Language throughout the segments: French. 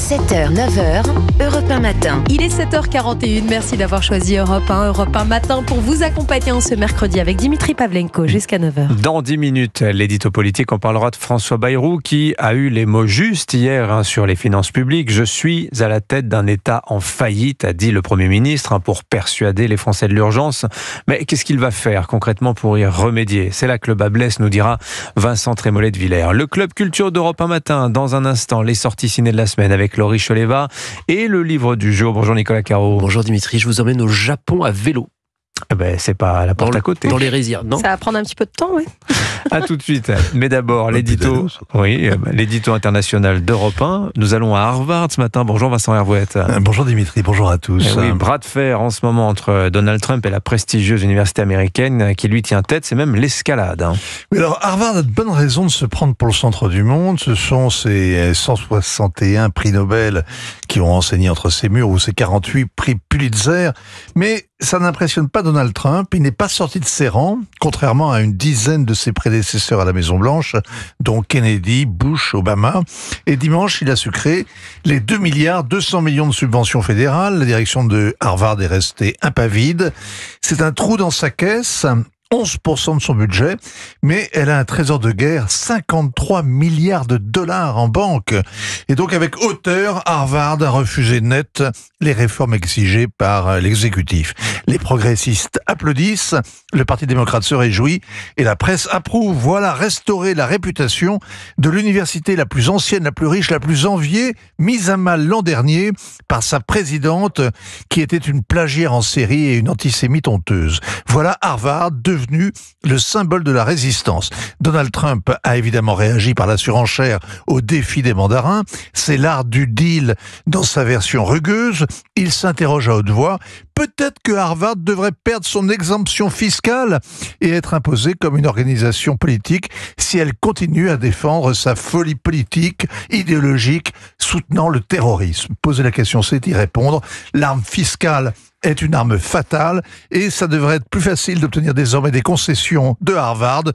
7h, 9h, Europe 1 matin. Il est 7h41, merci d'avoir choisi Europe 1 matin pour vous accompagner en ce mercredi avec Dimitri Pavlenko jusqu'à 9h. Dans 10 minutes, l'édito politique, on parlera de François Bayrou qui a eu les mots justes hier sur les finances publiques. Je suis à la tête d'un État en faillite, a dit le Premier ministre, pour persuader les Français de l'urgence. Mais qu'est-ce qu'il va faire concrètement pour y remédier? C'est là que le bas blesse, nous dira Vincent Trémollet de Villers. Le club culture d'Europe 1 matin, dans un instant, les sorties ciné de la semaine avec Laurie Choleva et le livre du jour. Bonjour Nicolas Caro. Bonjour Dimitri, je vous emmène au Japon à vélo. C'est pas à la porte à côté. Dans les rizières, non? Ça va prendre un petit peu de temps, oui. À tout de suite. Mais d'abord, l'édito international d'Europe 1. Nous allons à Harvard ce matin. Bonjour Vincent Hervouette. Bonjour Dimitri, bonjour à tous. Oui, bras de fer en ce moment entre Donald Trump et la prestigieuse université américaine qui lui tient tête, c'est même l'escalade. Oui, alors Harvard a de bonnes raisons de se prendre pour le centre du monde. Ce sont ces 161 prix Nobel qui ont enseigné entre ses murs ou ces 48 prix Pulitzer. Mais ça n'impressionne pas Donald Trump. Il n'est pas sorti de ses rangs, contrairement à une dizaine de ses prédécesseurs à la Maison-Blanche, dont Kennedy, Bush, Obama. Et dimanche, il a sucré les 2 milliards 200 millions de subventions fédérales. La direction de Harvard est restée impavide. C'est un trou dans sa caisse. 11% de son budget, mais elle a un trésor de guerre, 53 milliards de dollars en banque. Et donc avec hauteur, Harvard a refusé net les réformes exigées par l'exécutif. Les progressistes applaudissent, le Parti démocrate se réjouit et la presse approuve. Voilà, restaurer la réputation de l'université la plus ancienne, la plus riche, la plus enviée, mise à mal l'an dernier par sa présidente qui était une plagiaire en série et une antisémite honteuse. Voilà Harvard devenu le symbole de la résistance. Donald Trump a évidemment réagi par la surenchère au défi des mandarins. C'est l'art du deal dans sa version rugueuse. Il s'interroge à haute voix. Peut-être que Harvard devrait perdre son exemption fiscale et être imposée comme une organisation politique si elle continue à défendre sa folie politique, idéologique, soutenant le terrorisme. Poser la question, c'est y répondre. L'arme fiscale est une arme fatale et ça devrait être plus facile d'obtenir désormais des concessions de Harvard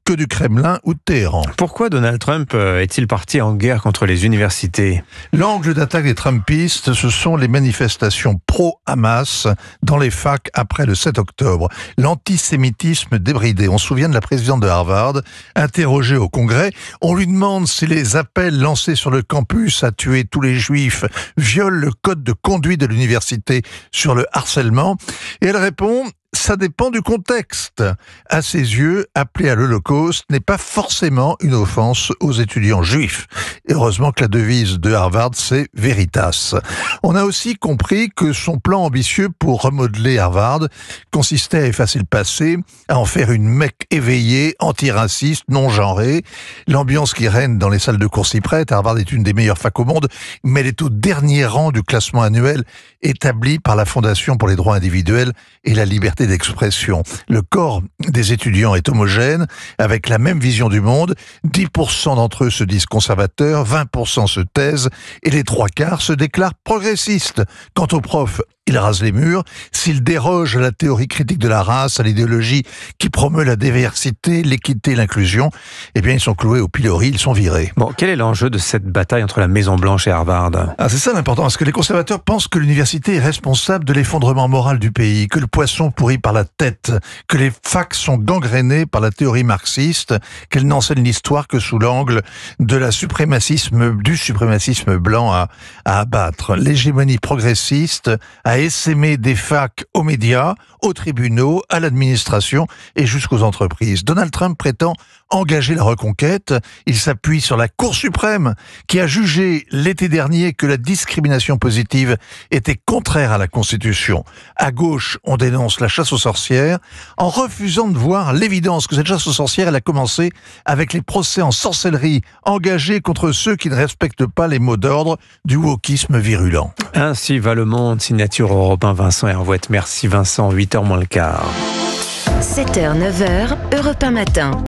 que du Kremlin ou de Téhéran. Pourquoi Donald Trump est-il parti en guerre contre les universités? L'angle d'attaque des Trumpistes, ce sont les manifestations pro-Hamas dans les facs après le 7 octobre. L'antisémitisme débridé. On se souvient de la présidente de Harvard, interrogée au Congrès. On lui demande si les appels lancés sur le campus à tuer tous les juifs violent le code de conduite de l'université sur le harcèlement. Et elle répond: ça dépend du contexte. À ses yeux, appeler à l'Holocauste n'est pas forcément une offense aux étudiants juifs. Et heureusement que la devise de Harvard, c'est Veritas. On a aussi compris que son plan ambitieux pour remodeler Harvard consistait à effacer le passé, à en faire une Mecque éveillée, antiraciste, non-genrée. L'ambiance qui règne dans les salles de cours s'y prête. Harvard est une des meilleures facs au monde, mais elle est au dernier rang du classement annuel établi par la Fondation pour les droits individuels et la liberté d'expression. Le corps des étudiants est homogène, avec la même vision du monde. 10% d'entre eux se disent conservateurs, 20% se taisent, et les 3/4 se déclarent progressistes. Quant aux profs, ils rasent les murs. S'ils dérogent à la théorie critique de la race, à l'idéologie qui promeut la diversité, l'équité et l'inclusion, eh bien, ils sont cloués au pilori, ils sont virés. Bon, quel est l'enjeu de cette bataille entre la Maison-Blanche et Harvard? C'est ça l'important, parce que les conservateurs pensent que l'université est responsable de l'effondrement moral du pays, que le poisson pourrit par la tête, que les facs sont gangrénées par la théorie marxiste, qu'elles n'enseignent l'histoire que sous l'angle de du suprémacisme blanc à abattre. L'hégémonie progressiste a essaimé des facs aux médias, aux tribunaux, à l'administration et jusqu'aux entreprises. Donald Trump prétend engager la reconquête. Il s'appuie sur la Cour suprême qui a jugé l'été dernier que la discrimination positive était contraire à la Constitution. À gauche, on dénonce la chasse aux sorcières en refusant de voir l'évidence que cette chasse aux sorcières, elle a commencé avec les procès en sorcellerie engagés contre ceux qui ne respectent pas les mots d'ordre du wokisme virulent. Ainsi va le monde, signature Europe 1, Vincent Hervouette. Merci Vincent, 8h moins le quart. 7h, 9h, Europe 1 matin.